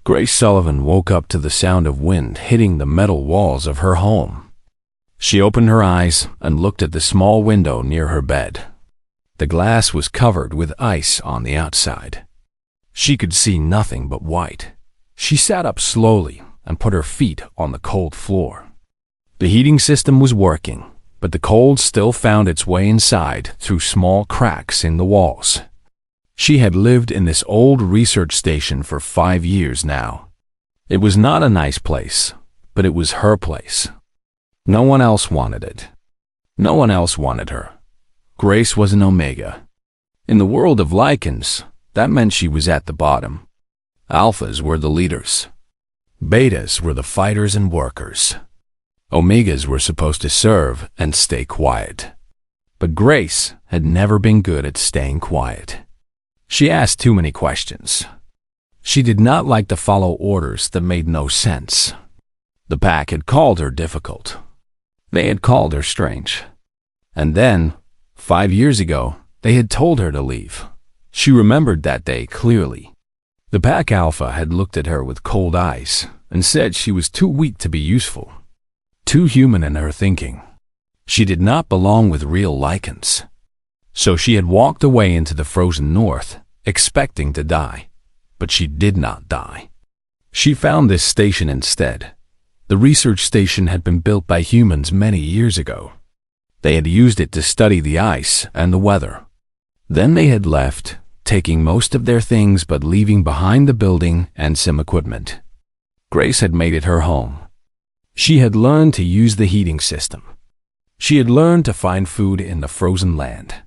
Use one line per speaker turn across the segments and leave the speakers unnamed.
Grace Sullivan woke up to the sound of wind hitting the metal walls of her home. She opened her eyes and looked at the small window near her bed. The glass was covered with ice on the outside. She could see nothing but white. She sat up slowly and put her feet on the cold floor. The heating system was working, but the cold still found its way inside through small cracks in the walls. She had lived in this old research station for 5 years now. It was not a nice place, but it was her place. No one else wanted it. No one else wanted her. Grace was an Omega. In the world of Lycans, that meant she was at the bottom. Alphas were the leaders. Betas were the fighters and workers. Omegas were supposed to serve and stay quiet. But Grace had never been good at staying quiet. She asked too many questions. She did not like to follow orders that made no sense. The pack had called her difficult. They had called her strange. And then, 5 years ago, they had told her to leave. She remembered that day clearly. The pack alpha had looked at her with cold eyes and said she was too weak to be useful, too human in her thinking. She did not belong with real Lycans. So she had walked away into the frozen north, expecting to die. But she did not die. She found this station instead. The research station had been built by humans many years ago. They had used it to study the ice and the weather. Then they had left, taking most of their things but leaving behind the building and some equipment. Grace had made it her home. She had learned to use the heating system. She had learned to find food in the frozen land.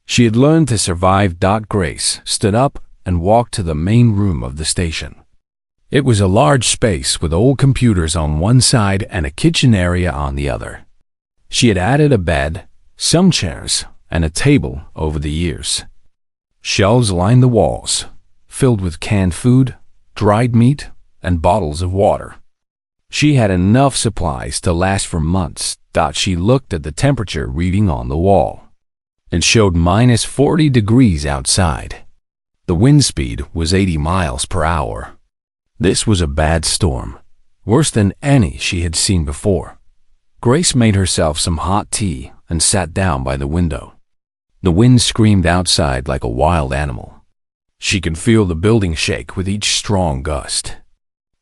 She had learned to survive. Grace stood up and walked to the main room of the station. It was a large space with old computers on one side and a kitchen area on the other. She had added a bed, some chairs, and a table over the years. Shelves lined the walls, filled with canned food, dried meat, and bottles of water. She had enough supplies to last for months. She looked at the temperature reading on the wall. It showed -40 degrees outside. The wind speed was 80 miles per hour. This was a bad storm, worse than any she had seen before. Grace made herself some hot tea and sat down by the window. The wind screamed outside like a wild animal. She could feel the building shake with each strong gust.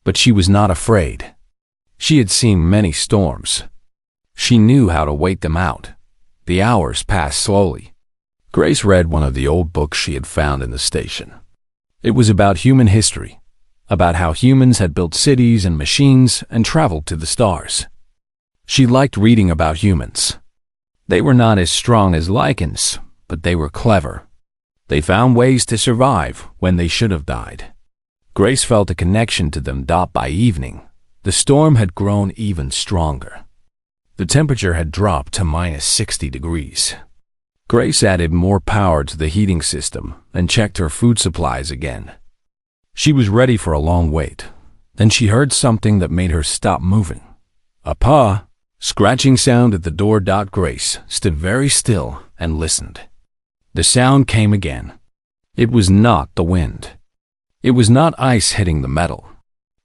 But she was not afraid. She had seen many storms. She knew how to wait them out. The hours passed slowly. Grace read one of the old books she had found in the station. It was about human history, about how humans had built cities and machines and traveled to the stars. She liked reading about humans. They were not as strong as Lycans, but they were clever. They found ways to survive when they should have died. Grace felt a connection to them. By evening, the storm had grown even stronger. The temperature had dropped to -60 degrees. Grace added more power to the heating system and checked her food supplies again. She was ready for a long wait. Then she heard something that made her stop moving. A paw, scratching sound at the door. Grace stood very still and listened. The sound came again. It was not the wind. It was not ice hitting the metal.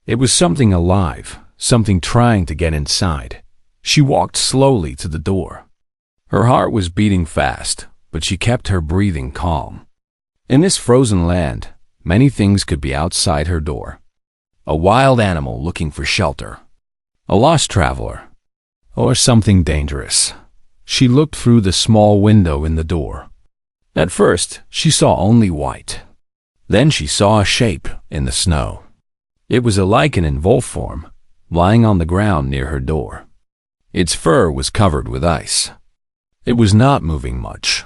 It was something alive, something trying to get inside. She walked slowly to the door. Her heart was beating fast, but she kept her breathing calm. In this frozen land, many things could be outside her door. A wild animal looking for shelter, a lost traveler, or something dangerous. She looked through the small window in the door. At first, she saw only white. Then she saw a shape in the snow. It was a Lycan in wolf form, lying on the ground near her door. Its fur was covered with ice. It was not moving much.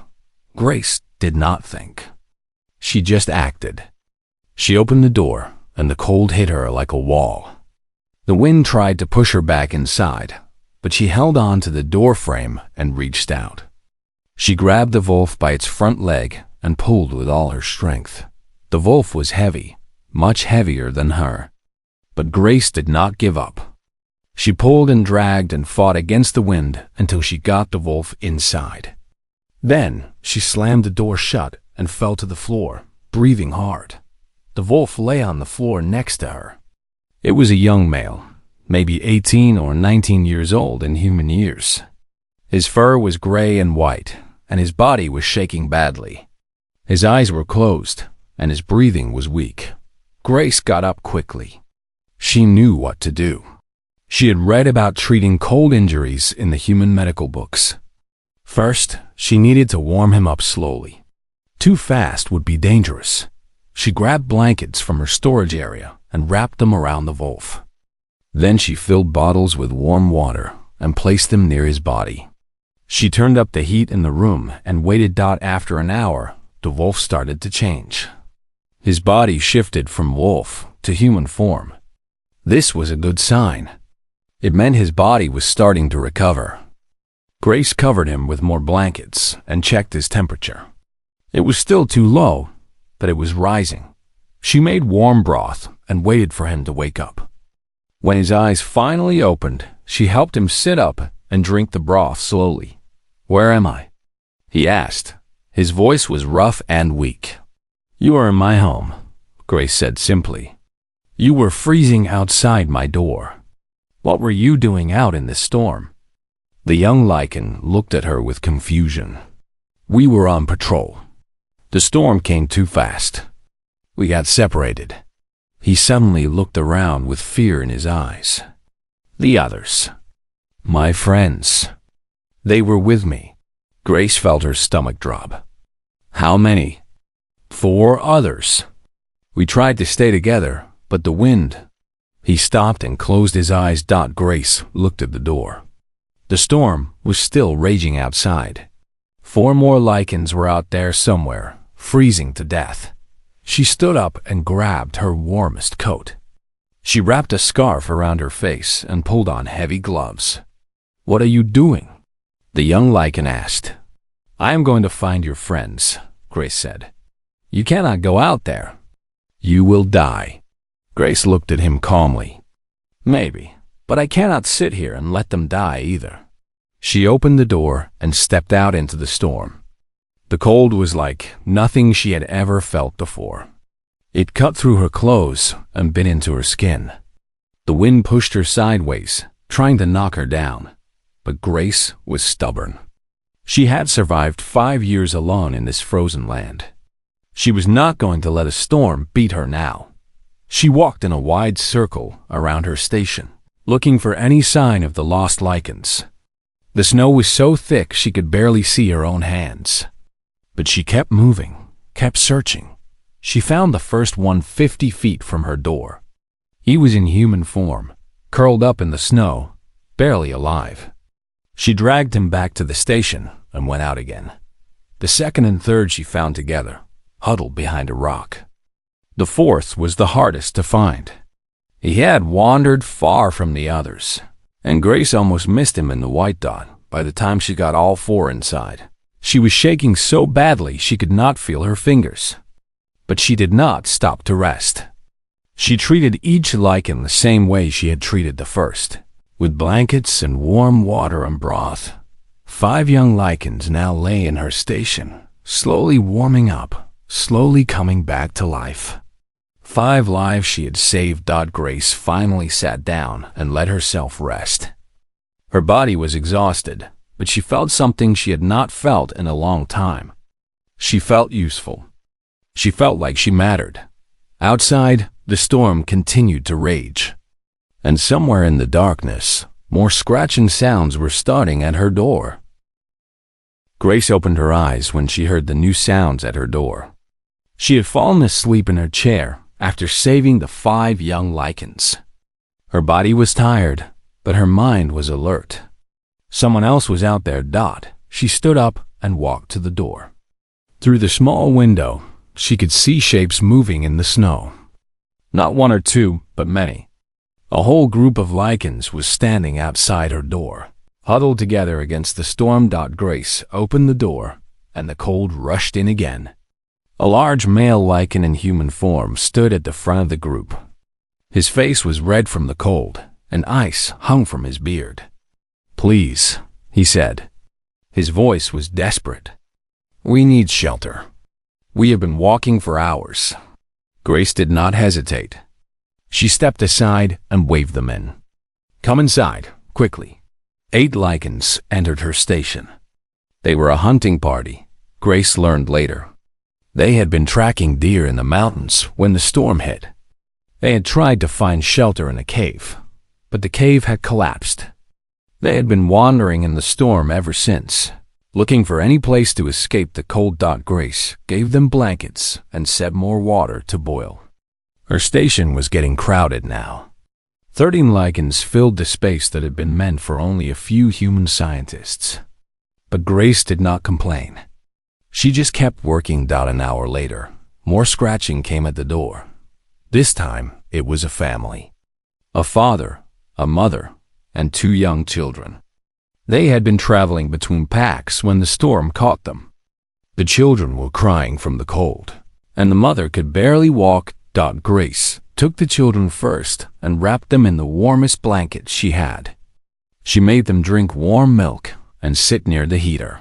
Grace did not think. She just acted. She opened the door, and the cold hit her like a wall. The wind tried to push her back inside, but she held on to the door frame and reached out. She grabbed the wolf by its front leg and pulled with all her strength. The wolf was heavy, much heavier than her. But Grace did not give up. She pulled and dragged and fought against the wind until she got the wolf inside. Then she slammed the door shut and fell to the floor, breathing hard. The wolf lay on the floor next to her, It was a young male, maybe 18 or 19 years old in human years. His fur was gray and white, and his body was shaking badly. His eyes were closed, and his breathing was weak. Grace got up quickly. She knew what to do. She had read about treating cold injuries in the human medical books. First, she needed to warm him up slowly. Too fast would be dangerous. She grabbed blankets from her storage area and wrapped them around the wolf. Then she filled bottles with warm water and placed them near his body. She turned up the heat in the room and waited. After an hour, the wolf started to change. His body shifted from wolf to human form. This was a good sign. It meant his body was starting to recover. Grace covered him with more blankets and checked his temperature. It was still too low, but it was rising. She made warm broth and waited for him to wake up. When his eyes finally opened, she helped him sit up and drink the broth slowly. "Where am I?" he asked. His voice was rough and weak. "You are in my home," Grace said simply. "You were freezing outside my door. What were you doing out in this storm?" The young Lycan looked at her with confusion. "We were on patrol. The storm came too fast. We got separated." He suddenly looked around with fear in his eyes. "The others. My friends. They were with me." Grace felt her stomach drop. "How many?" "4 others. We tried to stay together, but the wind." He stopped and closed his eyes. Grace looked at the door. The storm was still raging outside. 4 more Lycans were out there somewhere, freezing to death. She stood up and grabbed her warmest coat. She wrapped a scarf around her face and pulled on heavy gloves. "What are you doing?" the young Lycan asked. "I am going to find your friends," Grace said. "You cannot go out there. You will die." Grace looked at him calmly. "Maybe, but I cannot sit here and let them die either." She opened the door and stepped out into the storm. The cold was like nothing she had ever felt before. It cut through her clothes and bit into her skin. The wind pushed her sideways, trying to knock her down, but Grace was stubborn. She had survived 5 years alone in this frozen land. She was not going to let a storm beat her now. She walked in a wide circle around her station, looking for any sign of the lost Lycans. The snow was so thick she could barely see her own hands. But she kept moving, kept searching. She found the first one 50 feet from her door. He was in human form, curled up in the snow, barely alive. She dragged him back to the station and went out again. The second and third she found together, huddled behind a rock. The fourth was the hardest to find. He had wandered far from the others, and Grace almost missed him in the white dot by the time she got all 4 inside. She was shaking so badly she could not feel her fingers. But she did not stop to rest. She treated each Lycan the same way she had treated the first, with blankets and warm water and broth. 5 young Lycans now lay in her station, slowly warming up, slowly coming back to life. 5 lives she had saved. Grace finally sat down and let herself rest. Her body was exhausted, but she felt something she had not felt in a long time. She felt useful. She felt like she mattered. Outside, the storm continued to rage. And somewhere in the darkness, more scratching sounds were starting at her door. Grace opened her eyes when she heard the new sounds at her door. She had fallen asleep in her chair after saving the 5 young Lycans. Her body was tired, but her mind was alert. Someone else was out there. She stood up and walked to the door. Through the small window, she could see shapes moving in the snow. Not 1 or 2, but many. A whole group of Lycans was standing outside her door, huddled together against the storm. Grace opened the door, and the cold rushed in again. A large male Lycan in human form stood at the front of the group. His face was red from the cold, and ice hung from his beard. "Please," he said. His voice was desperate. "We need shelter. We have been walking for hours." Grace did not hesitate. She stepped aside and waved them in. "Come inside, quickly." 8 Lycans entered her station. They were a hunting party, Grace learned later. They had been tracking deer in the mountains when the storm hit. They had tried to find shelter in a cave, but the cave had collapsed. They had been wandering in the storm ever since, looking for any place to escape the cold. Grace gave them blankets and set more water to boil. Her station was getting crowded now. 13 Lycans filled the space that had been meant for only a few human scientists. But Grace did not complain. She just kept working. An hour later, more scratching came at the door. This time, it was a family. A father, a mother, and 2 young children. They had been traveling between packs when the storm caught them. The children were crying from the cold, and the mother could barely walk. Grace took the children first and wrapped them in the warmest blanket she had. She made them drink warm milk and sit near the heater.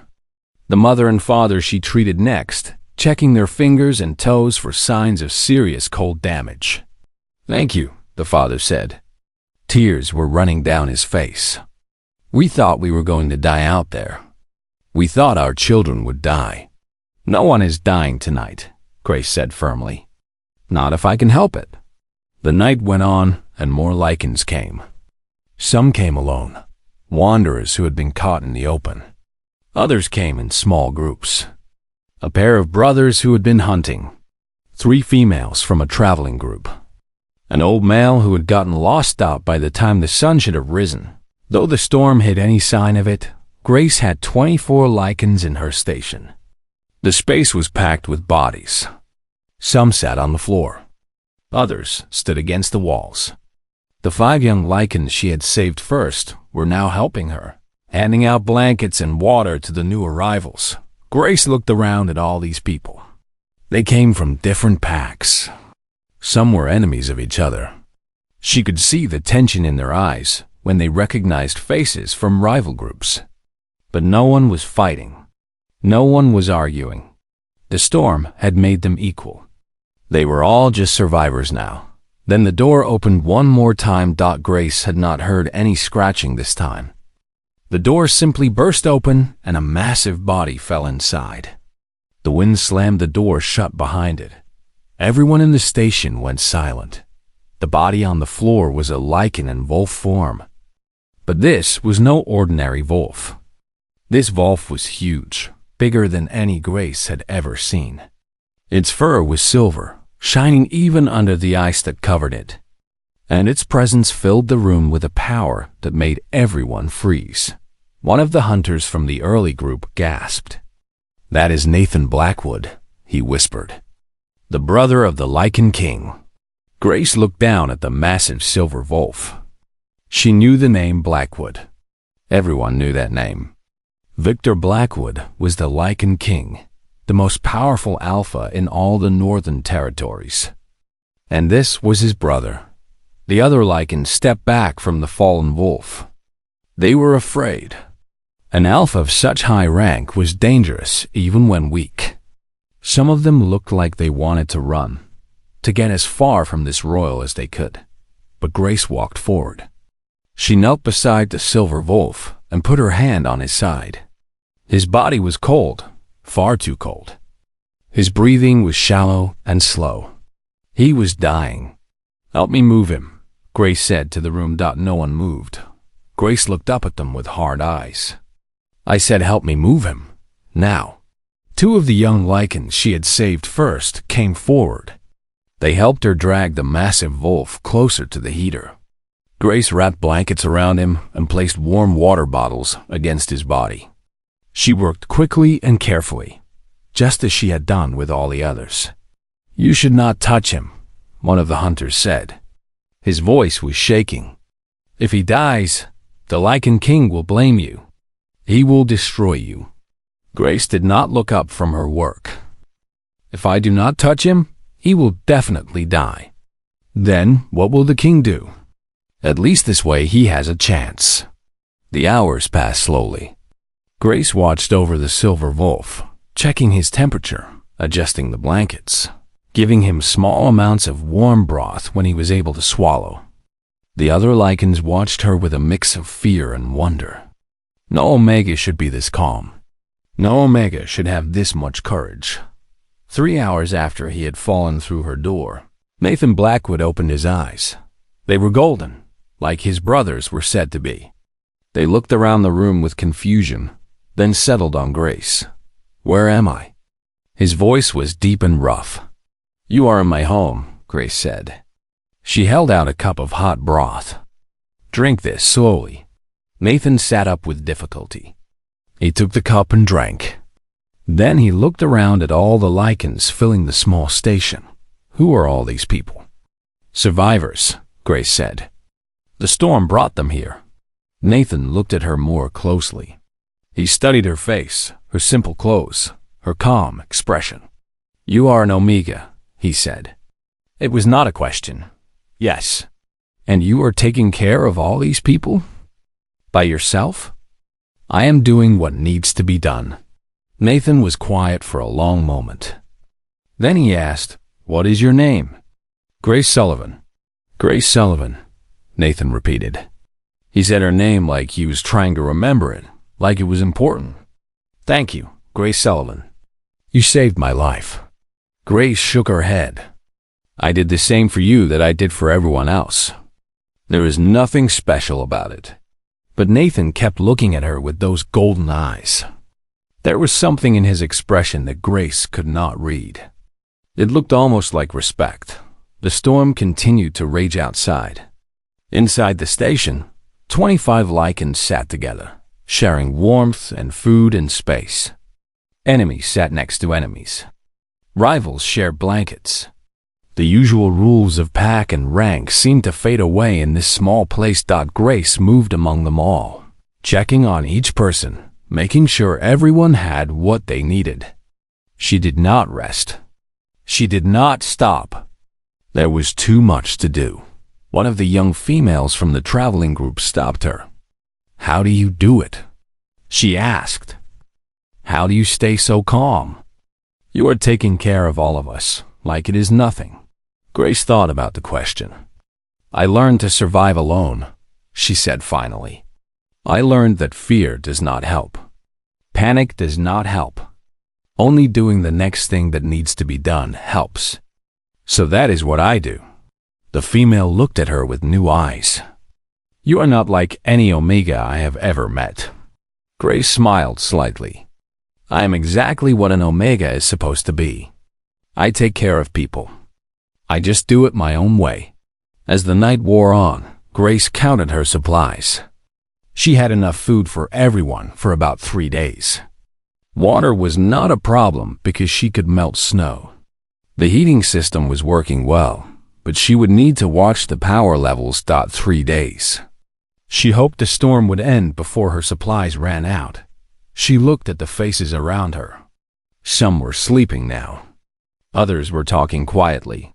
The mother and father she treated next, checking their fingers and toes for signs of serious cold damage. "Thank you," the father said. Tears were running down his face. "We thought we were going to die out there. We thought our children would die." "No one is dying tonight," Grace said firmly. "Not if I can help it." The night went on, and more Lycans came. Some came alone, wanderers who had been caught in the open. Others came in small groups. A pair of brothers who had been hunting. 3 females from a traveling group. An old male who had gotten lost out by the time the sun should have risen. Though the storm hid any sign of it, Grace had 24 Lycans in her station. The space was packed with bodies. Some sat on the floor. Others stood against the walls. The 5 young Lycans she had saved first were now helping her, handing out blankets and water to the new arrivals. Grace looked around at all these people. They came from different packs. Some were enemies of each other. She could see the tension in their eyes when they recognized faces from rival groups. But no one was fighting. No one was arguing. The storm had made them equal. They were all just survivors now. Then the door opened one more time. Grace had not heard any scratching this time. The door simply burst open and a massive body fell inside. The wind slammed the door shut behind it. Everyone in the station went silent. The body on the floor was a Lycan in wolf form. But this was no ordinary wolf. This wolf was huge, bigger than any Grace had ever seen. Its fur was silver, shining even under the ice that covered it. And its presence filled the room with a power that made everyone freeze. One of the hunters from the early group gasped. "That is Nathan Blackwood," he whispered. "The brother of the Lycan King." Grace looked down at the massive silver wolf. She knew the name Blackwood. Everyone knew that name. Victor Blackwood was the Lycan King, the most powerful alpha in all the northern territories. And this was his brother. The other Lycans stepped back from the fallen wolf. They were afraid. An alpha of such high rank was dangerous even when weak. Some of them looked like they wanted to run, to get as far from this royal as they could. But Grace walked forward. She knelt beside the silver wolf and put her hand on his side. His body was cold, far too cold. His breathing was shallow and slow. He was dying. "Help me move him," Grace said to the room. No one moved. Grace looked up at them with hard eyes. "I said help me move him. Now." 2 of the young Lycans she had saved first came forward. They helped her drag the massive wolf closer to the heater. Grace wrapped blankets around him and placed warm water bottles against his body. She worked quickly and carefully, just as she had done with all the others. "You should not touch him," one of the hunters said. His voice was shaking. "If he dies, the Lycan King will blame you. He will destroy you." Grace did not look up from her work. "If I do not touch him, he will definitely die. Then what will the king do? At least this way he has a chance." The hours passed slowly. Grace watched over the silver wolf, checking his temperature, adjusting the blankets. giving him small amounts of warm broth when he was able to swallow. The other Lycans watched her with a mix of fear and wonder. No Omega should be this calm. No Omega should have this much courage. 3 hours after he had fallen through her door, Nathan Blackwood opened his eyes. They were golden, like his brothers were said to be. They looked around the room with confusion, then settled on Grace. "Where am I?" His voice was deep and rough. "You are in my home," Grace said. She held out a cup of hot broth. "Drink this slowly." Nathan sat up with difficulty. He took the cup and drank. Then he looked around at all the Lycans filling the small station. Who are all these people? "Survivors," Grace said. "The storm brought them here." Nathan looked at her more closely. He studied her face, her simple clothes, her calm expression. "You are an Omega," he said. It was not a question. "Yes." "And you are taking care of all these people? By yourself?" "I am doing what needs to be done." Nathan was quiet for a long moment. Then he asked, "What is your name?" "Grace Sullivan." "Grace Sullivan," Nathan repeated. He said her name like he was trying to remember it, like it was important. "Thank you, Grace Sullivan. You saved my life." Grace shook her head. "I did the same for you that I did for everyone else. There is nothing special about it." But Nathan kept looking at her with those golden eyes. There was something in his expression that Grace could not read. It looked almost like respect. The storm continued to rage outside. Inside the station, 25 Lycans sat together, sharing warmth and food and space. Enemies sat next to enemies. Rivals shared blankets. The usual rules of pack and rank seemed to fade away in this small place. Grace moved among them all, checking on each person, making sure everyone had what they needed. She did not rest. She did not stop. There was too much to do. One of the young females from the traveling group stopped her. "How do you do it?" she asked. "How do you stay so calm? You are taking care of all of us, like it is nothing." Grace thought about the question. "I learned to survive alone," she said finally. "I learned that fear does not help. Panic does not help. Only doing the next thing that needs to be done helps. So that is what I do." The female looked at her with new eyes. "You are not like any Omega I have ever met." Grace smiled slightly. "I am exactly what an Omega is supposed to be. I take care of people. I just do it my own way." As the night wore on, Grace counted her supplies. She had enough food for everyone for about 3 days. Water was not a problem because she could melt snow. The heating system was working well, but she would need to watch the power levels. 3 days. She hoped the storm would end before her supplies ran out. She looked at the faces around her. Some were sleeping now. Others were talking quietly.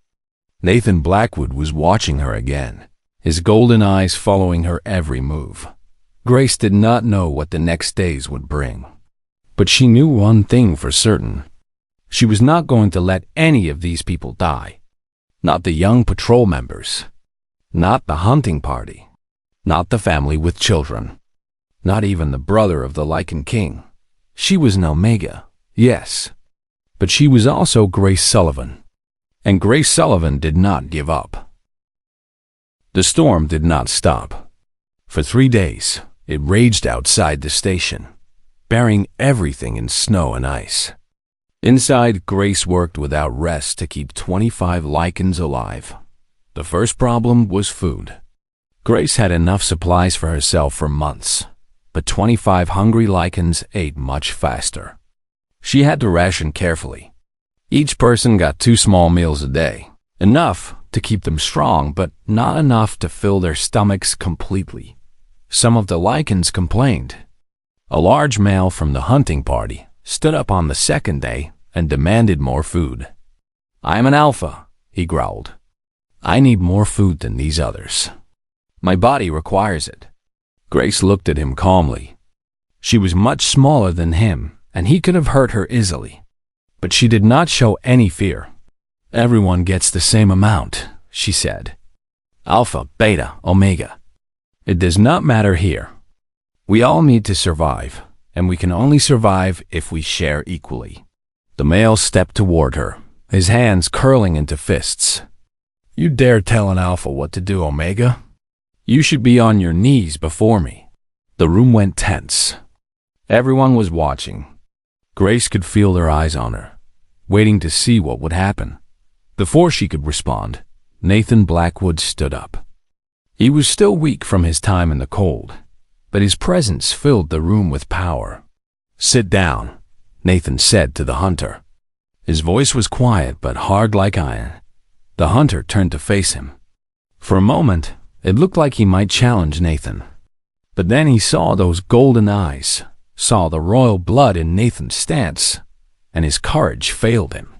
Nathan Blackwood was watching her again, his golden eyes following her every move. Grace did not know what the next days would bring. But she knew one thing for certain. She was not going to let any of these people die. Not the young patrol members. Not the hunting party. Not the family with children. Not even the brother of the Lycan king. She was an Omega, yes. But she was also Grace Sullivan. And Grace Sullivan did not give up. The storm did not stop. For 3 days, it raged outside the station, burying everything in snow and ice. Inside, Grace worked without rest to keep 25 Lycans alive. The first problem was food. Grace had enough supplies for herself for months, but 25 hungry Lycans ate much faster. She had to ration carefully. Each person got 2 small meals a day, enough to keep them strong, but not enough to fill their stomachs completely. Some of the Lycans complained. A large male from the hunting party stood up on the second day and demanded more food. "I am an alpha," he growled. "I need more food than these others. My body requires it." Grace looked at him calmly. She was much smaller than him, and he could have hurt her easily. But she did not show any fear. Everyone gets the same amount, she said. Alpha, beta, omega. It does not matter here. We all need to survive, and we can only survive if we share equally. The male stepped toward her, his hands curling into fists. You dare tell an alpha what to do, Omega? You should be on your knees before me. The room went tense. Everyone was watching. Grace could feel their eyes on her, waiting to see what would happen. Before she could respond, Nathan Blackwood stood up. He was still weak from his time in the cold, but his presence filled the room with power. Sit down, Nathan said to the hunter. His voice was quiet but hard like iron. The hunter turned to face him. For a moment, it looked like he might challenge Nathan. But then he saw those golden eyes, saw the royal blood in Nathan's stance, and his courage failed him.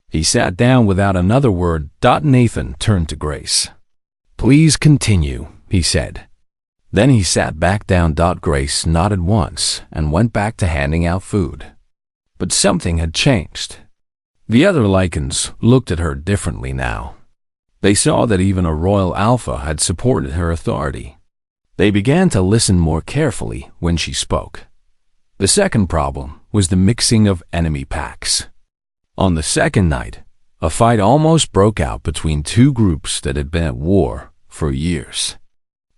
He sat down without another word. Nathan turned to Grace. Please continue, he said. Then he sat back down. Grace nodded once and went back to handing out food. But something had changed. The other Lycans looked at her differently now. They saw that even a royal alpha had supported her authority. They began to listen more carefully when she spoke. The second problem was the mixing of enemy packs. On the second night, a fight almost broke out between two groups that had been at war for years.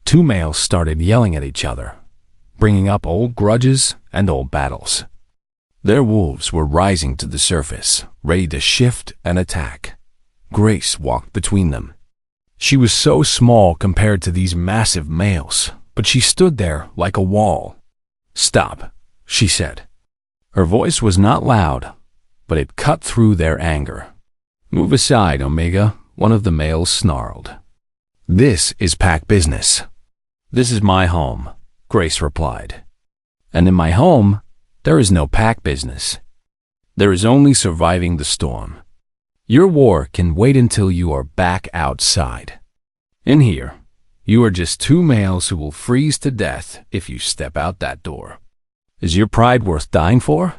Two males started yelling at each other, bringing up old grudges and old battles. Their wolves were rising to the surface, ready to shift and attack. Grace walked between them. She was so small compared to these massive males, but she stood there like a wall. Stop, she said. Her voice was not loud, but it cut through their anger. Move aside, Omega, one of the males snarled. This is pack business. This is my home, Grace replied. And in my home, there is no pack business. There is only surviving the storm. Your war can wait until you are back outside. In here, you are just two males who will freeze to death if you step out that door. Is your pride worth dying for?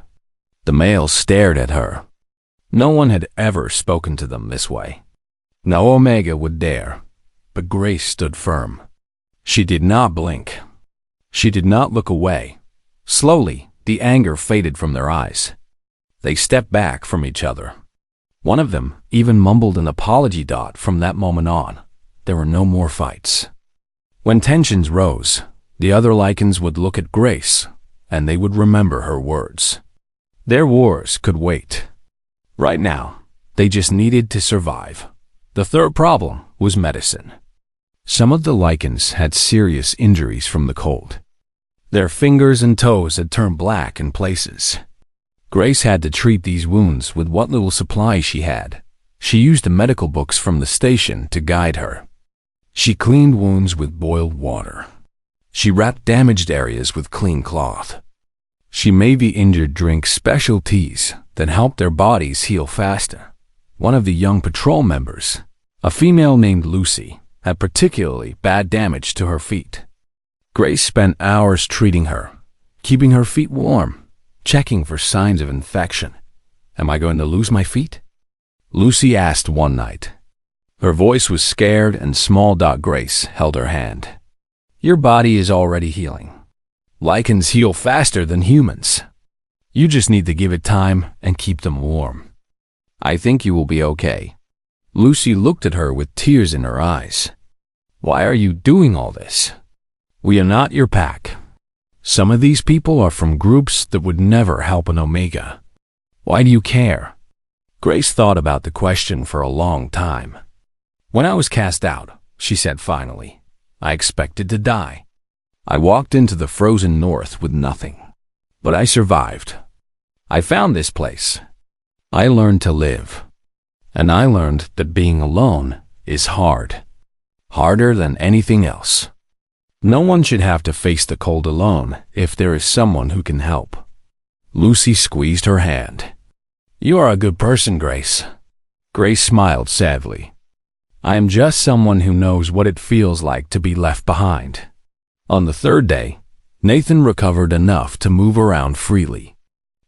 The males stared at her. No one had ever spoken to them this way. No Omega would dare, but Grace stood firm. She did not blink. She did not look away. Slowly, the anger faded from their eyes. They stepped back from each other. One of them even mumbled an apology. From that moment on, there were no more fights. When tensions rose, the other Lycans would look at Grace, and they would remember her words. Their wars could wait. Right now, they just needed to survive. The third problem was medicine. Some of the Lycans had serious injuries from the cold. Their fingers and toes had turned black in places. Grace had to treat these wounds with what little supplies she had. She used the medical books from the station to guide her. She cleaned wounds with boiled water. She wrapped damaged areas with clean cloth. She made the injured drink special teas that helped their bodies heal faster. One of the young patrol members, a female named Lucy, had particularly bad damage to her feet. Grace spent hours treating her, keeping her feet warm, checking for signs of infection. Am I going to lose my feet? Lucy asked one night. Her voice was scared and small. Grace held her hand. Your body is already healing. Lycans heal faster than humans. You just need to give it time and keep them warm. I think you will be okay. Lucy looked at her with tears in her eyes. Why are you doing all this? We are not your pack. Some of these people are from groups that would never help an Omega. Why do you care? Grace thought about the question for a long time. When I was cast out, she said finally, I expected to die. I walked into the frozen north with nothing. But I survived. I found this place. I learned to live. And I learned that being alone is hard. Harder than anything else. No one should have to face the cold alone if there is someone who can help. Lucy squeezed her hand. You are a good person, Grace. Grace smiled sadly. I am just someone who knows what it feels like to be left behind. On the third day, Nathan recovered enough to move around freely.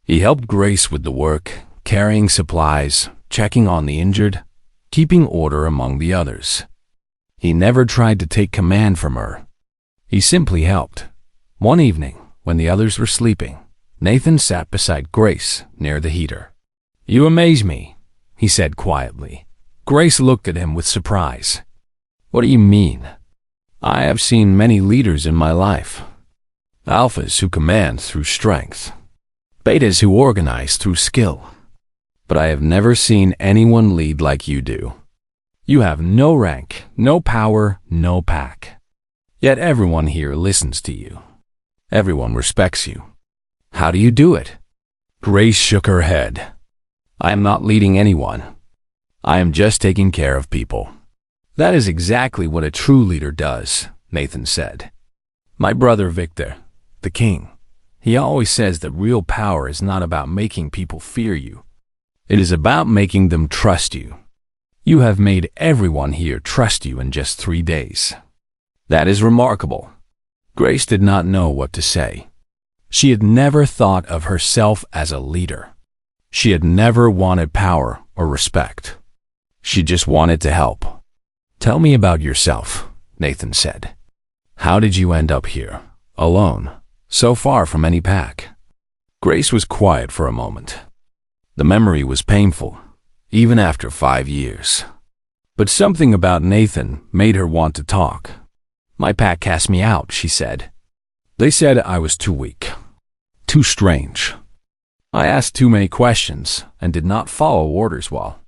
He helped Grace with the work, carrying supplies, checking on the injured, keeping order among the others. He never tried to take command from her. He simply helped. One evening, when the others were sleeping, Nathan sat beside Grace near the heater. "You amaze me," he said quietly. Grace looked at him with surprise. "What do you mean?" "I have seen many leaders in my life. Alphas who command through strength. Betas who organize through skill. But I have never seen anyone lead like you do. You have no rank, no power, no pack. Yet everyone here listens to you. Everyone respects you. How do you do it?" Grace shook her head. "I am not leading anyone. I am just taking care of people." "That is exactly what a true leader does," Nathan said. "My brother Victor, the king, he always says that real power is not about making people fear you. It is about making them trust you. You have made everyone here trust you in just 3 days. That is remarkable." Grace did not know what to say. She had never thought of herself as a leader. She had never wanted power or respect. She just wanted to help. "Tell me about yourself," Nathan said. "How did you end up here, alone, so far from any pack?" Grace was quiet for a moment. The memory was painful, even after 5 years. But something about Nathan made her want to talk. "My pack cast me out," she said. "They said I was too weak, too strange. I asked too many questions and did not follow orders well.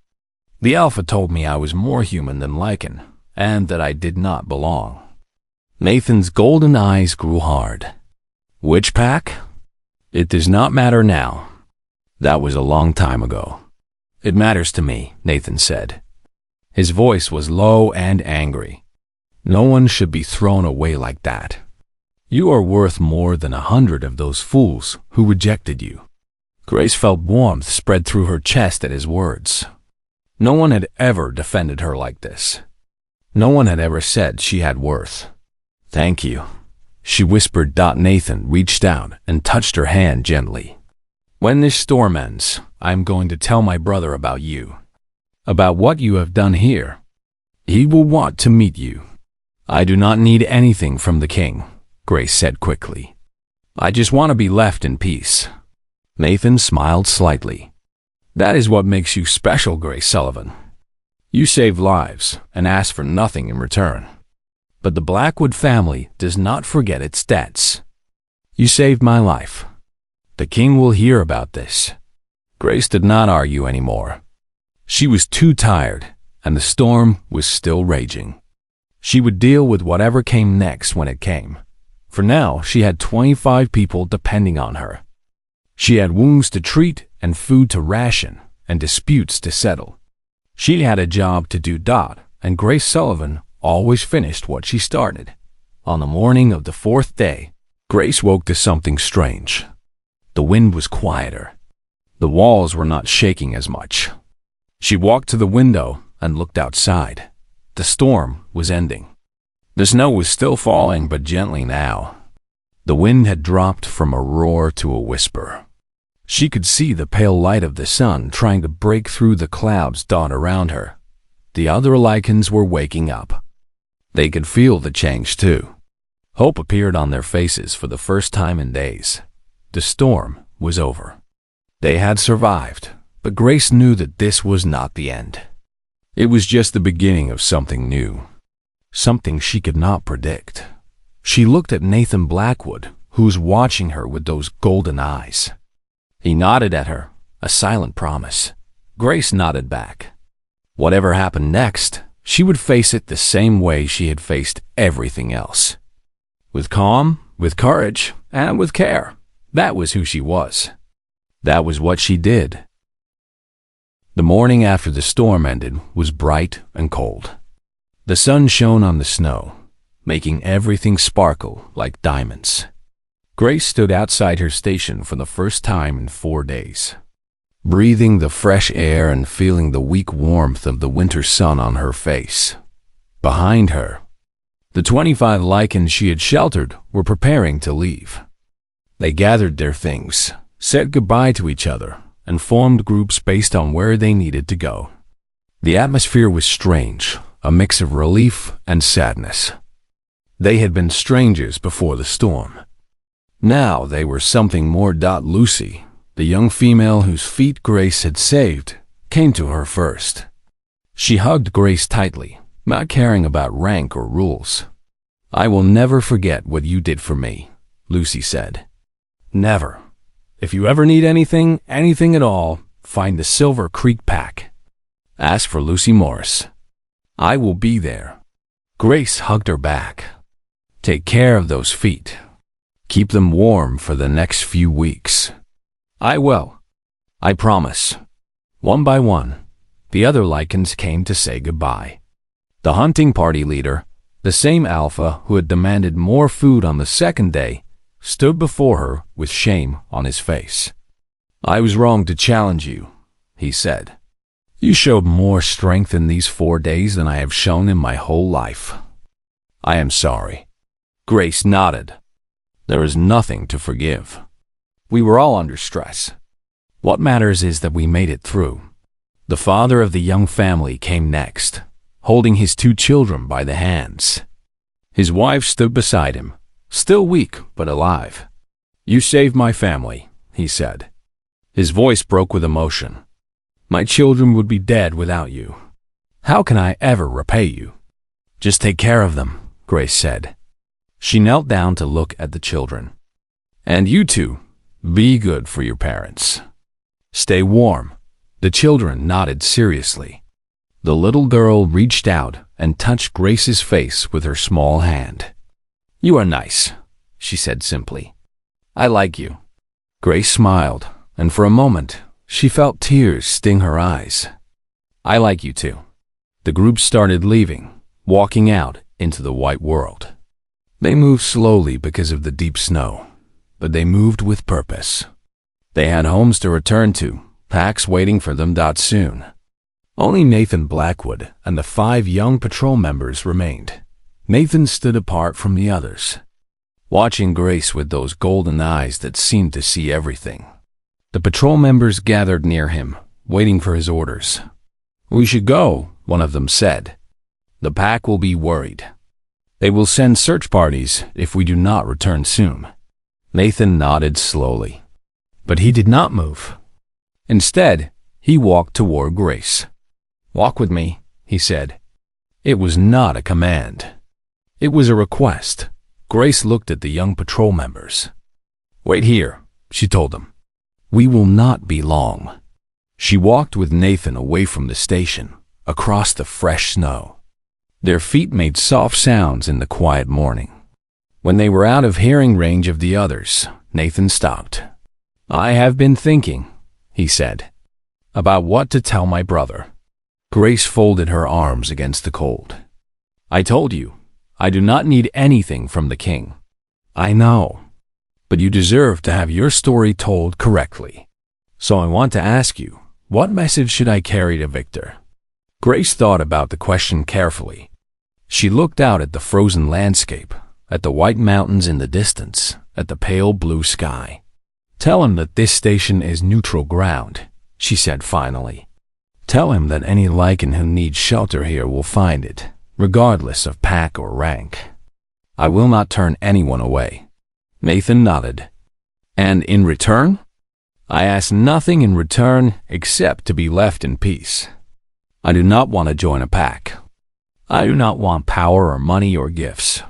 The Alpha told me I was more human than Lycan and that I did not belong." Nathan's golden eyes grew hard. "Which pack?" "It does not matter now. That was a long time ago." "It matters to me," Nathan said. His voice was low and angry. "No one should be thrown away like that. You are worth more than 100 of those fools who rejected you." Grace felt warmth spread through her chest at his words. No one had ever defended her like this. No one had ever said she had worth. "Thank you," she whispered. Nathan reached out and touched her hand gently. "When this storm ends, I am going to tell my brother about you, about what you have done here. He will want to meet you." "I do not need anything from the king," Grace said quickly. "I just want to be left in peace." Nathan smiled slightly. "That is what makes you special, Grace Sullivan. You save lives and ask for nothing in return. But the Blackwood family does not forget its debts. You saved my life. The king will hear about this." Grace did not argue anymore. She was too tired, and the storm was still raging. She would deal with whatever came next when it came. For now, she had 25 people depending on her. She had wounds to treat and food to ration and disputes to settle. She had a job to do. And Grace Sullivan always finished what she started. On the morning of the 4th day, Grace woke to something strange. The wind was quieter. The walls were not shaking as much. She walked to the window and looked outside. The storm was ending. The snow was still falling, but gently now. The wind had dropped from a roar to a whisper. She could see the pale light of the sun trying to break through the clouds around her. The other Lycans were waking up. They could feel the change too. Hope appeared on their faces for the first time in days. The storm was over. They had survived, but Grace knew that this was not the end. It was just the beginning of something new, something she could not predict. She looked at Nathan Blackwood, who was watching her with those golden eyes. He nodded at her, a silent promise. Grace nodded back. Whatever happened next, she would face it the same way she had faced everything else. With calm, with courage, and with care. That was who she was. That was what she did. The morning after the storm ended was bright and cold. The sun shone on the snow, making everything sparkle like diamonds. Grace stood outside her station for the first time in 4 days, breathing the fresh air and feeling the weak warmth of the winter sun on her face. Behind her, the 25 Lycans she had sheltered were preparing to leave. They gathered their things, said goodbye to each other, and formed groups based on where they needed to go. The atmosphere was strange, a mix of relief and sadness. They had been strangers before the storm. Now they were something more. Lucy, the young female whose feet Grace had saved, came to her first. She hugged Grace tightly, not caring about rank or rules. "I will never forget what you did for me," Lucy said. "Never. If you ever need anything at all, find the Silver Creek Pack. Ask for Lucy Morris. I will be there." Grace hugged her back. "Take care of those feet. Keep them warm for the next few weeks." "I will. I promise." One by one, the other Lycans came to say goodbye. The hunting party leader, the same alpha who had demanded more food on the second day, stood before her with shame on his face. "I was wrong to challenge you," he said. "You showed more strength in these 4 days than I have shown in my whole life. I am sorry." Grace nodded. "There is nothing to forgive. We were all under stress. What matters is that we made it through." The father of the young family came next, holding his 2 children by the hands. His wife stood beside him, still weak but alive. "You saved my family," he said. His voice broke with emotion. "My children would be dead without you. How can I ever repay you?" "Just take care of them," Grace said. She knelt down to look at the children. "And you two, be good for your parents. Stay warm." The children nodded seriously. The little girl reached out and touched Grace's face with her small hand. "You are nice," she said simply. "I like you." Grace smiled, and for a moment, she felt tears sting her eyes. "I like you too." The group started leaving, walking out into the white world. They moved slowly because of the deep snow, but they moved with purpose. They had homes to return to, packs waiting for them. Soon. Only Nathan Blackwood and the 5 young patrol members remained. Nathan stood apart from the others, watching Grace with those golden eyes that seemed to see everything. The patrol members gathered near him, waiting for his orders. "We should go," one of them said. "The pack will be worried. They will send search parties if we do not return soon." Nathan nodded slowly, but he did not move. Instead, he walked toward Grace. "Walk with me," he said. It was not a command. It was a request. Grace looked at the young patrol members. "Wait here," she told them. "We will not be long." She walked with Nathan away from the station, across the fresh snow. Their feet made soft sounds in the quiet morning. When they were out of hearing range of the others, Nathan stopped. "I have been thinking," he said, "about what to tell my brother." Grace folded her arms against the cold. "I told you, I do not need anything from the king." "I know, but you deserve to have your story told correctly. So I want to ask you, what message should I carry to Victor?" Grace thought about the question carefully. She looked out at the frozen landscape, at the white mountains in the distance, at the pale blue sky. "Tell him that this station is neutral ground," she said finally. "Tell him that any Lycan who needs shelter here will find it, regardless of pack or rank. I will not turn anyone away." Nathan nodded. "And in return?" "I ask nothing in return except to be left in peace. I do not want to join a pack. I do not want power or money or gifts.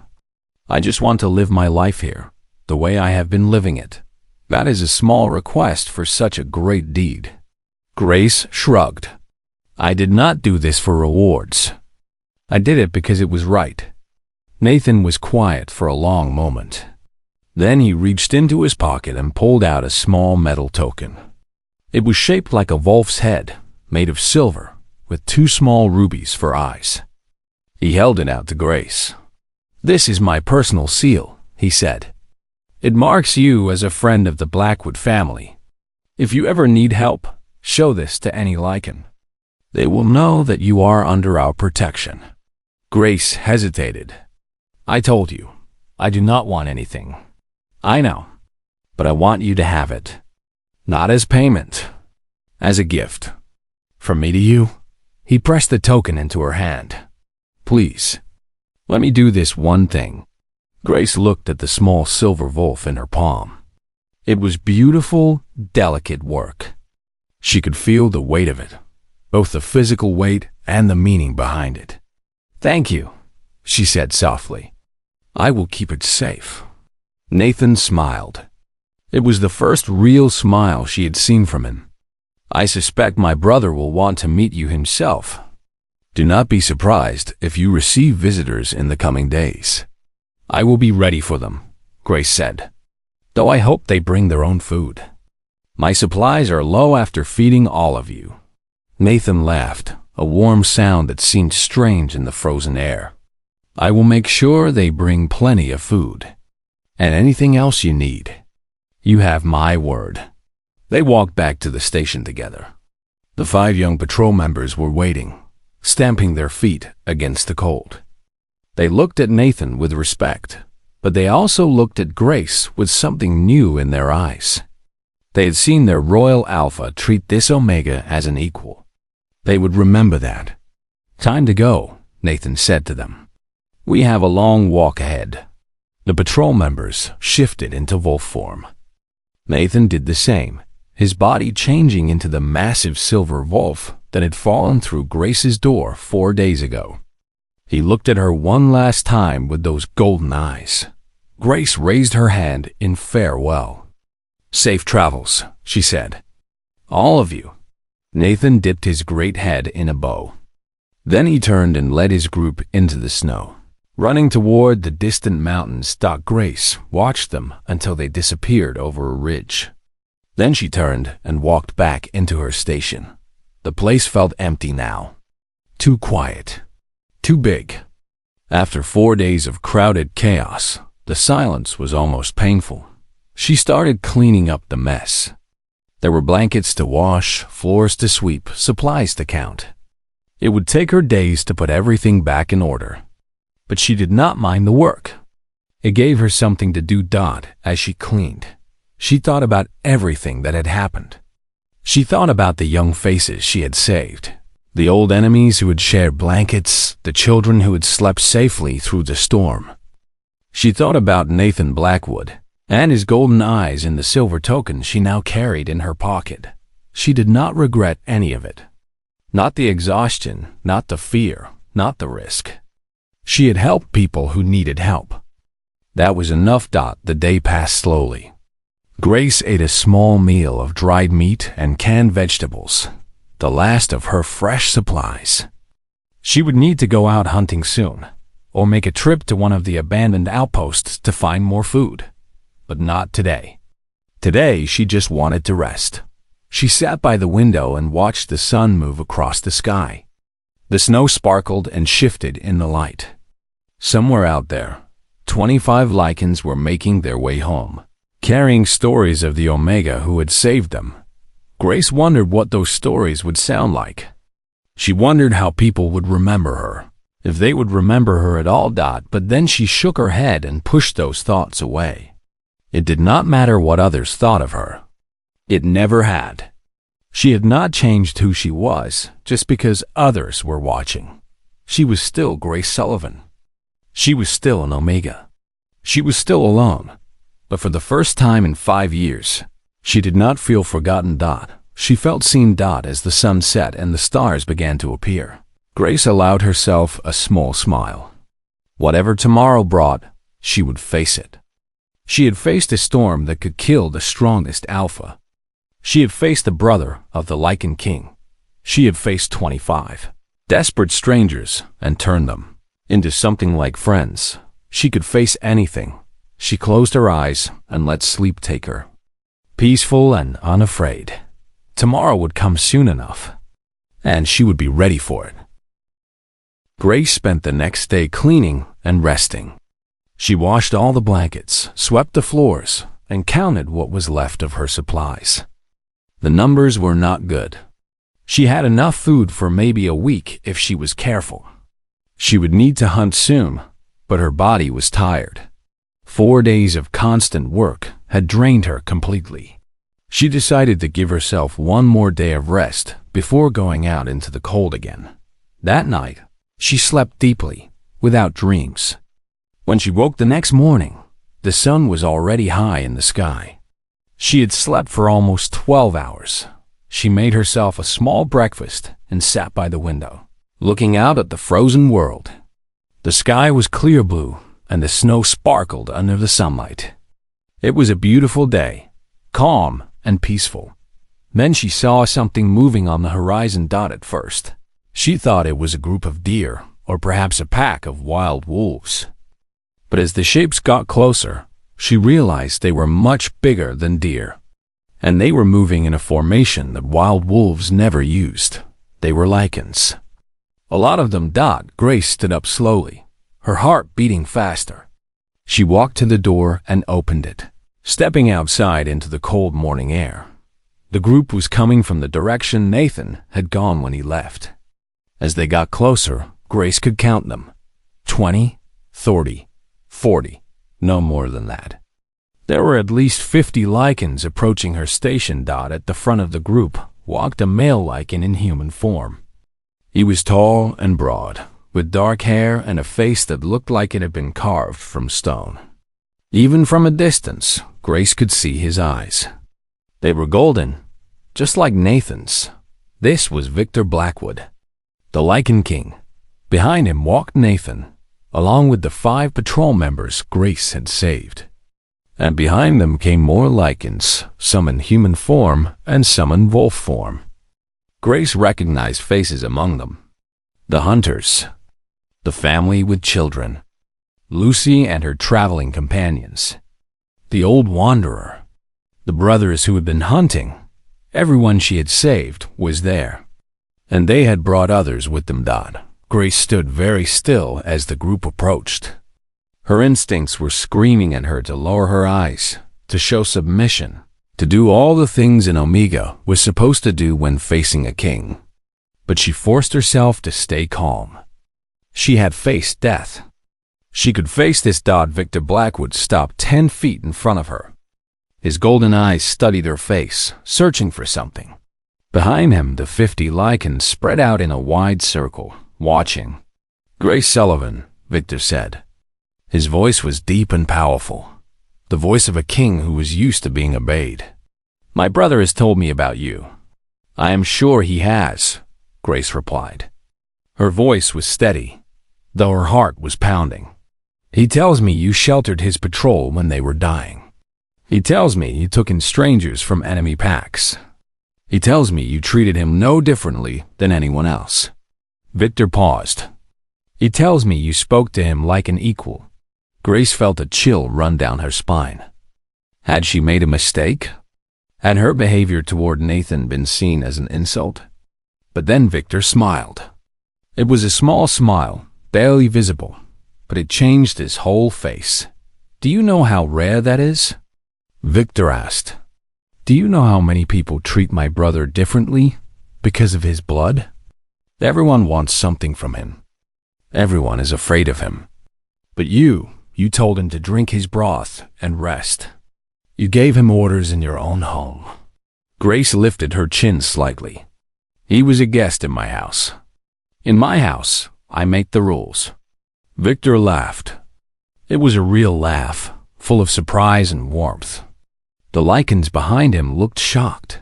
I just want to live my life here, the way I have been living it. That is a small request for such a great deed." Grace shrugged. "I did not do this for rewards. I did it because it was right." Nathan was quiet for a long moment. Then he reached into his pocket and pulled out a small metal token. It was shaped like a wolf's head, made of silver, with 2 small rubies for eyes. He held it out to Grace. "This is my personal seal," he said. "It marks you as a friend of the Blackwood family. If you ever need help, show this to any Lycan. They will know that you are under our protection." Grace hesitated. "I told you, I do not want anything." "I know, but I want you to have it. Not as payment, As a gift. From me to you." He pressed the token into her hand. "Please, let me do this one thing." Grace looked at the small silver wolf in her palm. It was beautiful, delicate work. She could feel the weight of it, both the physical weight and the meaning behind it. "Thank you," she said softly. "I will keep it safe." Nathan smiled. It was the first real smile she had seen from him. "I suspect my brother will want to meet you himself. Do not be surprised if you receive visitors in the coming days." "I will be ready for them," Grace said, "though I hope they bring their own food. My supplies are low after feeding all of you." Nathan laughed, a warm sound that seemed strange in the frozen air. "I will make sure they bring plenty of food. And anything else you need. You have my word." They walked back to the station together. The 5 young patrol members were waiting, stamping their feet against the cold. They looked at Nathan with respect, but they also looked at Grace with something new in their eyes. They had seen their Royal Alpha treat this Omega as an equal. They would remember that. "Time to go," Nathan said to them. "We have a long walk ahead." The patrol members shifted into wolf form. Nathan did the same, his body changing into the massive silver wolf that had fallen through Grace's door 4 days ago. He looked at her one last time with those golden eyes. Grace raised her hand in farewell. "Safe travels," she said. "All of you." Nathan dipped his great head in a bow. Then he turned and led his group into the snow. Running toward the distant mountains, Grace watched them until they disappeared over a ridge. Then she turned and walked back into her station. The place felt empty now. Too quiet. Too big. After 4 days of crowded chaos, the silence was almost painful. She started cleaning up the mess. There were blankets to wash, floors to sweep, supplies to count. It would take her days to put everything back in order. But she did not mind the work. It gave her something to do. As she cleaned, she thought about everything that had happened. She thought about the young faces she had saved, the old enemies who had shared blankets, the children who had slept safely through the storm. She thought about Nathan Blackwood and his golden eyes in the silver token she now carried in her pocket. She did not regret any of it. Not the exhaustion, not the fear, not the risk. She had helped people who needed help. That was enough. The day passed slowly. Grace ate a small meal of dried meat and canned vegetables, the last of her fresh supplies. She would need to go out hunting soon, or make a trip to one of the abandoned outposts to find more food. But not today. Today, she just wanted to rest. She sat by the window and watched the sun move across the sky. The snow sparkled and shifted in the light. Somewhere out there, 25 Lycans were making their way home, carrying stories of the Omega who had saved them. Grace wondered what those stories would sound like. She wondered how people would remember her, if they would remember her at all. But then she shook her head and pushed those thoughts away. It did not matter what others thought of her. It never had. She had not changed who she was just because others were watching. She was still Grace Sullivan. She was still an Omega. She was still alone, but for the first time in 5 years, she did not feel forgotten. She felt seen. As the sun set and the stars began to appear, Grace allowed herself a small smile. Whatever tomorrow brought, she would face it. She had faced a storm that could kill the strongest Alpha. She had faced the brother of the Lycan King. She had faced 25 desperate strangers and turned them into something like friends. She could face anything. She closed her eyes and let sleep take her. Peaceful and unafraid. Tomorrow would come soon enough, and she would be ready for it. Grace spent the next day cleaning and resting. She washed all the blankets, swept the floors, and counted what was left of her supplies. The numbers were not good. She had enough food for maybe a week if she was careful. She would need to hunt soon, but her body was tired. 4 days of constant work had drained her completely. She decided to give herself one more day of rest before going out into the cold again. That night, she slept deeply, without dreams. When she woke the next morning, the sun was already high in the sky. She had slept for almost 12 hours. She made herself a small breakfast and sat by the window, looking out at the frozen world. The sky was clear blue, and the snow sparkled under the sunlight. It was a beautiful day, calm and peaceful. Then she saw something moving on the horizon. At first, she thought it was a group of deer or perhaps a pack of wild wolves. But as the shapes got closer, she realized they were much bigger than deer, and they were moving in a formation that wild wolves never used. They were Lycans. A lot of them. Grace stood up slowly, her heart beating faster. She walked to the door and opened it, stepping outside into the cold morning air. The group was coming from the direction Nathan had gone when he left. As they got closer, Grace could count them. 20, 30, 40, no more than that. There were at least 50 Lycans approaching her station. At the front of the group walked a male Lycan in human form. He was tall and broad, with dark hair and a face that looked like it had been carved from stone. Even from a distance, Grace could see his eyes. They were golden, just like Nathan's. This was Victor Blackwood, the Lycan King. Behind him walked Nathan, along with the 5 patrol members Grace had saved. And behind them came more Lycans, some in human form and some in wolf form. Grace recognized faces among them. The hunters, the family with children, Lucy and her traveling companions, the old wanderer, the brothers who had been hunting. Everyone she had saved was there, and they had brought others with them. Grace stood very still as the group approached. Her instincts were screaming at her to lower her eyes, to show submission, to do all the things an Omega was supposed to do when facing a king. But she forced herself to stay calm. She had faced death. She could face this. Victor Blackwood stopped 10 feet in front of her. His golden eyes studied her face, searching for something. Behind him, the 50 Lycans spread out in a wide circle, watching. "Grace Sullivan," Victor said. His voice was deep and powerful, the voice of a king who was used to being obeyed. "My brother has told me about you." "I am sure he has," Grace replied. Her voice was steady, though her heart was pounding. "He tells me you sheltered his patrol when they were dying. He tells me you took in strangers from enemy packs. He tells me you treated him no differently than anyone else." Victor paused. "He tells me you spoke to him like an equal." Grace felt a chill run down her spine. Had she made a mistake? Had her behavior toward Nathan been seen as an insult? But then Victor smiled. It was a small smile, barely visible, but it changed his whole face. "Do you know how rare that is?" Victor asked. "Do you know how many people treat my brother differently because of his blood? Everyone wants something from him. Everyone is afraid of him. But you told him to drink his broth and rest. You gave him orders in your own home." Grace lifted her chin slightly. "He was a guest in my house. In my house, I make the rules." Victor laughed. It was a real laugh, full of surprise and warmth. The Lycans behind him looked shocked.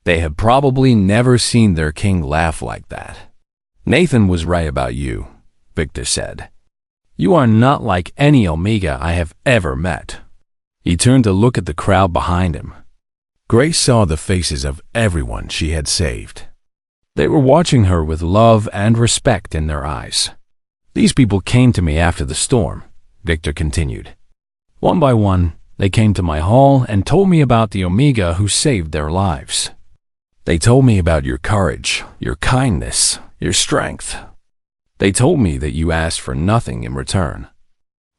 They had probably never seen their king laugh like that. "Nathan was right about you," Victor said. "You are not like any Omega I have ever met." He turned to look at the crowd behind him. Grace saw the faces of everyone she had saved. They were watching her with love and respect in their eyes. "These people came to me after the storm," Victor continued. "One by one, they came to my hall and told me about the Omega who saved their lives. They told me about your courage, your kindness, your strength. They told me that you asked for nothing in return."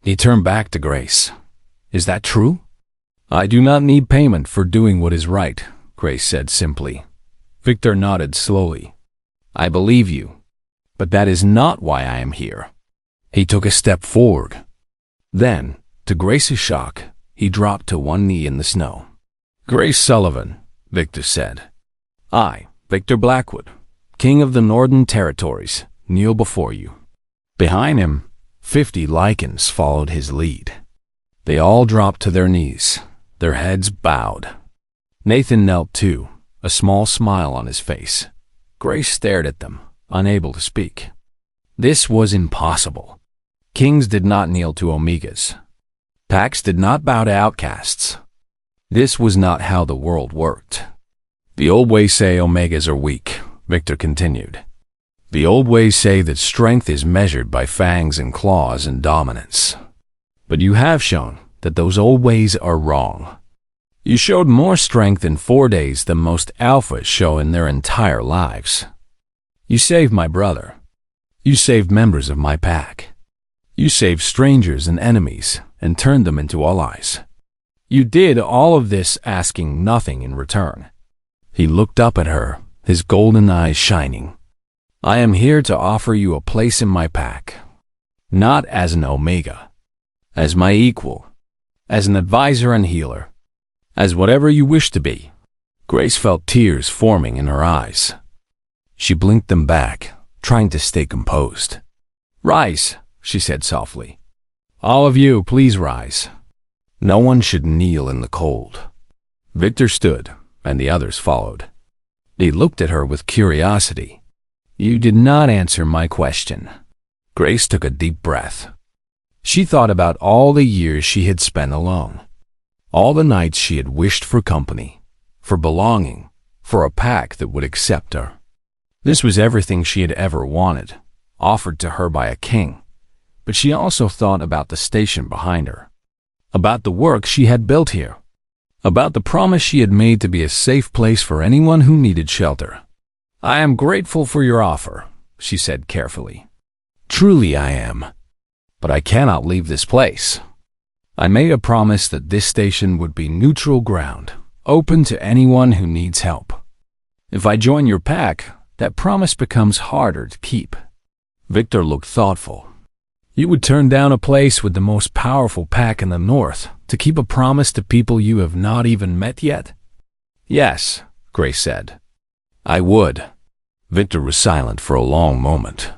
He turned back to Grace. "Is that true?" "I do not need payment for doing what is right," Grace said simply. Victor nodded slowly. "I believe you, but that is not why I am here." He took a step forward. Then, to Grace's shock, he dropped to one knee in the snow. Grace Sullivan, Victor said. I, Victor Blackwood, King of the Northern Territories, kneel before you. Behind him, 50 Lycans followed his lead. They all dropped to their knees, their heads bowed. Nathan knelt too, a small smile on his face. Grace stared at them, unable to speak. This was impossible. Kings did not kneel to Omegas. Packs did not bow to outcasts. This was not how the world worked. The old ways say Omegas are weak, Victor continued. The old ways say that strength is measured by fangs and claws and dominance. But you have shown that those old ways are wrong. You showed more strength in 4 days than most alphas show in their entire lives. You saved my brother. You saved members of my pack. You saved strangers and enemies and turned them into allies. You did all of this asking nothing in return. He looked up at her, his golden eyes shining. I am here to offer you a place in my pack. Not as an Omega. As my equal. As an advisor and healer. As whatever you wish to be. Grace felt tears forming in her eyes. She blinked them back, trying to stay composed. Rise, she said softly. All of you, please rise. No one should kneel in the cold. Victor stood, and the others followed. He looked at her with curiosity. You did not answer my question. Grace took a deep breath. She thought about all the years she had spent alone. All the nights she had wished for company, for belonging, for a pack that would accept her. This was everything she had ever wanted, offered to her by a king. But she also thought about the station behind her, about the work she had built here, about the promise she had made to be a safe place for anyone who needed shelter. I am grateful for your offer, she said carefully. Truly I am. But I cannot leave this place. I made a promise that this station would be neutral ground, open to anyone who needs help. If I join your pack, that promise becomes harder to keep. Victor looked thoughtful. You would turn down a place with the most powerful pack in the north to keep a promise to people you have not even met yet? Yes, Grace said. I would. Victor was silent for a long moment.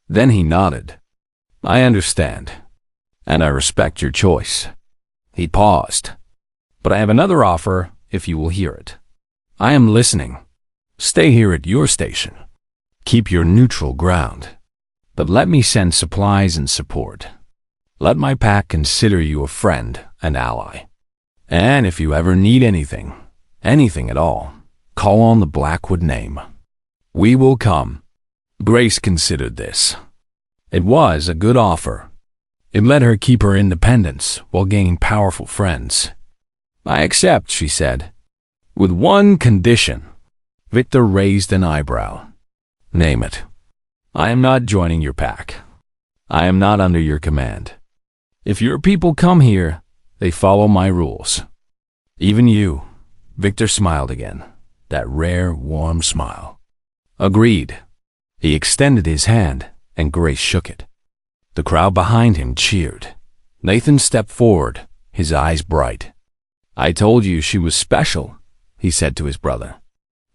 Then he nodded. I understand, and I respect your choice. He paused. But I have another offer if you will hear it. I am listening. Stay here at your station. Keep your neutral ground. But let me send supplies and support. Let my pack consider you a friend and ally. And if you ever need anything at all, call on the Blackwood name. We will come. Grace considered this. It was a good offer. It let her keep her independence while gaining powerful friends. I accept, she said. With one condition. Victor raised an eyebrow. Name it. I am not joining your pack. I am not under your command. If your people come here, they follow my rules. Even you. Victor smiled again, that rare, warm smile. Agreed. He extended his hand, and Grace shook it. The crowd behind him cheered. Nathan stepped forward, his eyes bright. I told you she was special, he said to his brother.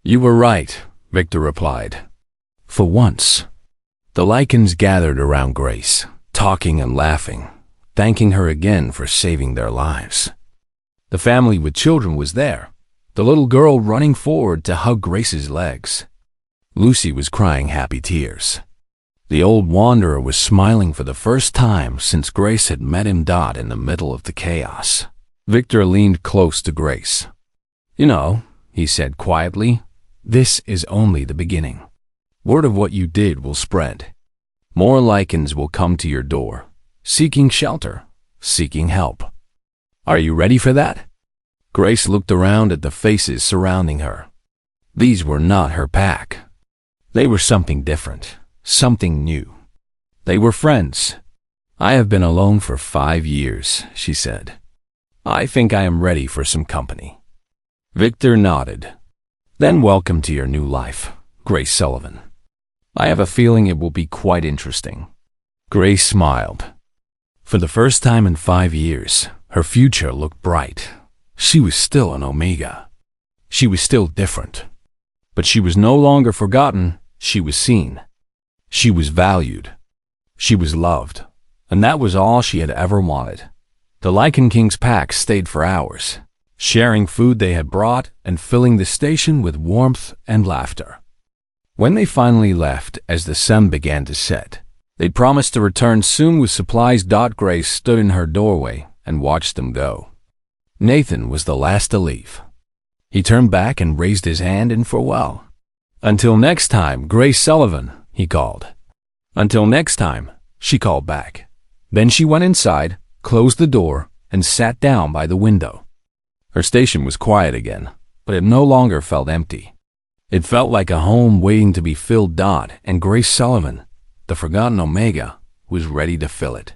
You were right, Victor replied. For once. The Lycans gathered around Grace, talking and laughing, thanking her again for saving their lives. The family with children was there, the little girl running forward to hug Grace's legs. Lucy was crying happy tears. The old wanderer was smiling for the first time since Grace had met him in the middle of the chaos. Victor leaned close to Grace. You know, he said quietly, this is only the beginning. Word of what you did will spread. More Lycans will come to your door, seeking shelter, seeking help. Are you ready for that? Grace looked around at the faces surrounding her. These were not her pack. They were something different, something new. They were friends. I have been alone for 5 years, she said. I think I am ready for some company. Victor nodded. Then welcome to your new life, Grace Sullivan. I have a feeling it will be quite interesting. Grace smiled. For the first time in 5 years, her future looked bright. She was still an Omega. She was still different. But she was no longer forgotten. She was seen. She was valued. She was loved. And that was all she had ever wanted. The Lycan King's pack stayed for hours, sharing food they had brought and filling the station with warmth and laughter. When they finally left, as the sun began to set, they promised to return soon with supplies. Grace stood in her doorway and watched them go. Nathan was the last to leave. He turned back and raised his hand in farewell. "Until next time, Grace Sullivan," he called. "Until next time," she called back. Then she went inside, closed the door, and sat down by the window. Her station was quiet again, but it no longer felt empty. It felt like a home waiting to be filled. And Grace Sullivan, the forgotten Omega, was ready to fill it.